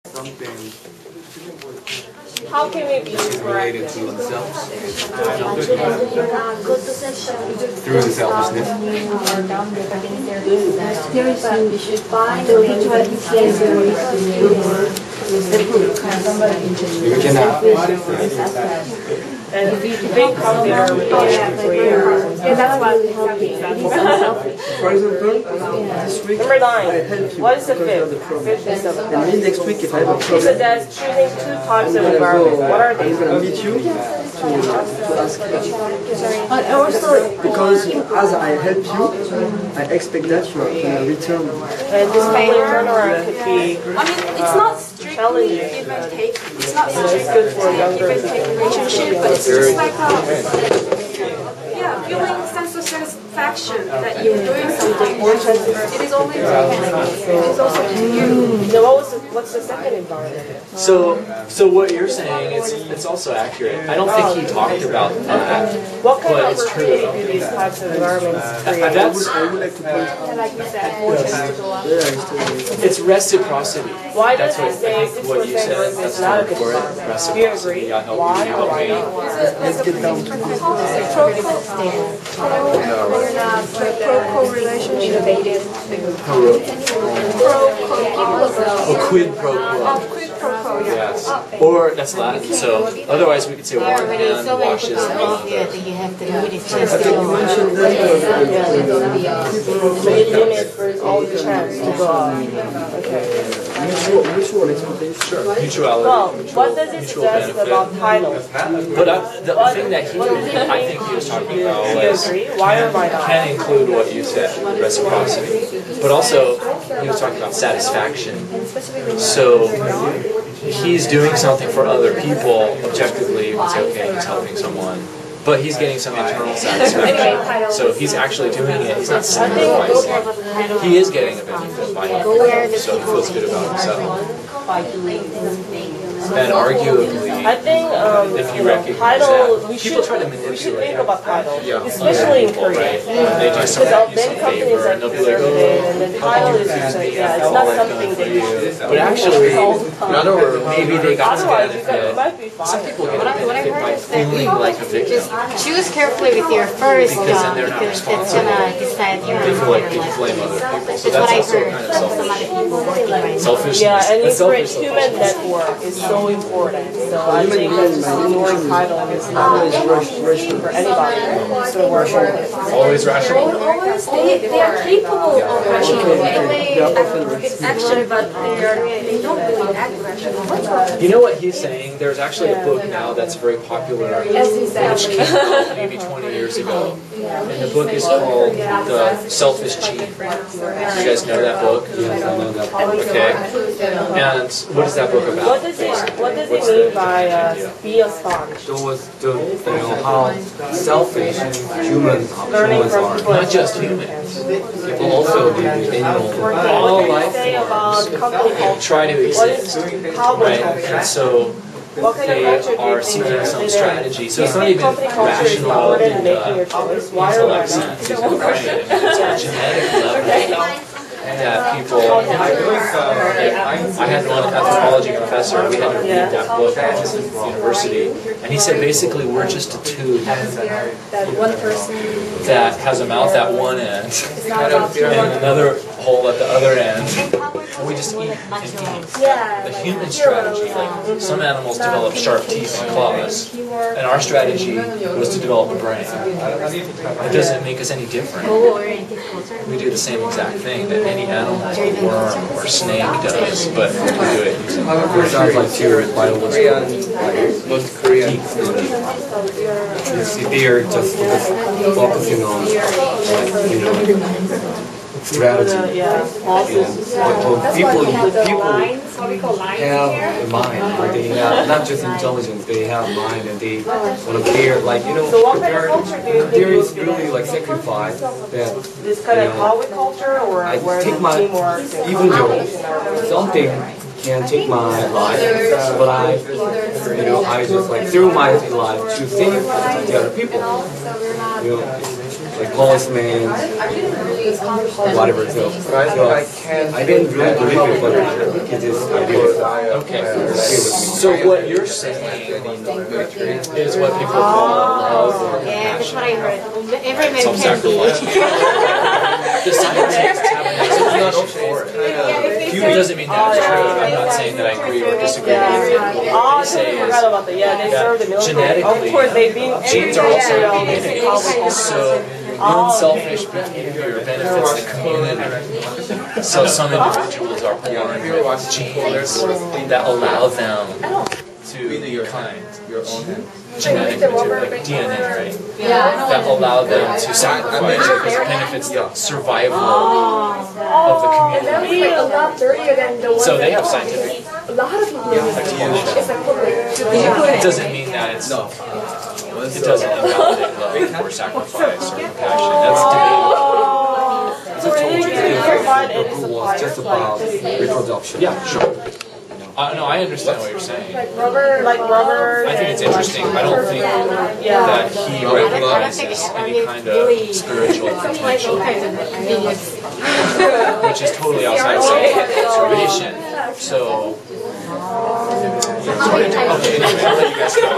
something How can we be related corrected? to themselves through the selfishness. You cannot. And being confident with Yeah, that's why we help you. For example, this week Number I 9. help you What is the because of the fifth? problem. Fifth is the And then next week if I have a You problem, suggest choosing 2 types of I'm environment. What are gonna they? meet you to ask But also, because as I help you, I expect that you are gonna return. And this public turnaround could be I mean, it's not strictly challenging. give and take. It's not It's strictly good for give younger and take people. relationship, but it's just like feeling sense of satisfaction that you're doing something. It is only it is also to you. Now, what's the second environment? So what you're saying is it's also accurate. I don't think he talked about that. What kind But of it's true. opportunity do these types of environments create? That's I would like to point out. Like you said, more chance to go up. it's reciprocity. Why does That's he what I say think what you 6% said. is That's the not a word good for it. environment? Do you Reciprocity. agree? I help Why you or help why me. not? Let's get down to Pro relationship. Innovative. A quid pro quo. Quid pro quo, yeah. Yes. Or that's Latin. So otherwise we could say one hand washes the other. that you have to meet it I think you mentioned So you limit all the chance to go up. Okay. mutual expectation. Sure. Mutuality. Well, what does it Mutual suggest benefit. about titles? But the thing that I think he was talking about Do you was agree? Why or why not? can include what you said, reciprocity. But also, he was talking about satisfaction. So, he's doing something for other people, objectively, you would say, okay, he's helping someone. But he's getting some internal satisfaction. So he's actually doing it, he's not sacrificing. He is getting a benefit by it. So he feels good about himself. And arguably, I think if you recognize title, that, we people should, try to we should manipulate think about title, Yeah. especially in people, Korea. right? They do Because some then favor, companies are and they'll be like, conservative, oh, and then title is just like, yeah, it's not something that you should. but actually, maybe they got to Otherwise, you benefit. might be Some fired. people get a What I benefit by heard is that feeling like a victim. just choose carefully with your first Because then job they're not because that's gonna decide your They feel like they life. blame other people. So That's what that's I also heard kind of from some other selfish. people working right now. Selfishness. Yeah, and That's you create selfish. human network is so important. So I think that just ignoring title is not for anybody. So we're Always rational. They are capable of rational. It's action, but they don't really act rational. You know what he's saying? There's actually a book now that's very popular, which came out maybe 20 years ago. And the book is called The Selfish Gene. You guys know that book? Okay. And what is that book about? What does it mean by be a sponge? Towards how selfish humans Learning from are. people. Not just humans. Also the animals. All What can you life say about company culture? try to What exist. is how Right? culture? And so What kind of they culture do you are think seeking is some in strategy. So it? it's not Do you even think company culture is rational important in in making your the choice? Why or why intellect not? sense. It's right. It's a genetic level that people. I had one anthropology professor. We had to read that book at university, and he said basically we're just a tube One person. that has a mouth at one end and another hole at the other end. And we just eat and eat. The human strategy, like some animals develop sharp teeth and claws, and our strategy was to develop a brain. It doesn't make us any different. We do the same exact thing that any animal or worm or snake does, but we do it using It sounds like two biologists, North Korean. They are just focusing on, strategy. Yeah. But people have a mind, or they have not just intelligence, they have mind, and they want to care. Like So what kind of culture do you think there you is would really be like sacrifice that this kind of Hollywood culture or I where take the my teamwork? even though something can take my life, but I just like through my life to think of the other people. like policemen, whatever. So I didn't really believe it, but it is ideal. Okay. So what you're saying is what people call Yeah, that's what I heard. Every man can be. self-sacrifice. The scientists have an explanation for it. It doesn't mean that it's true. I'm not saying that I agree or disagree with you. What Oh, they I say forgot is about that. Yeah, they serve the military. genetically, Of course, they being genes are also yeah. behaviors. So unselfish behavior benefits the community. So some individuals are born with genes that allow them to be kind. Genetic material, like DNA, right? That allow them to sacrifice because it benefits the survival of the community. Like a lot dirtier than the one. So they have scientific A lot of people use explanation. It's like public. It doesn't mean that it doesn't invalidate love or sacrifice or compassion. That's debatable. As I told you, the book was just about reproduction. Yeah, sure. No, I understand what you're saying. Like rubber. I think it's interesting. I don't think that he recognizes any kind of spiritual potential, which is totally outside of scientific observation. So, okay, anyway, I'll let you guys go.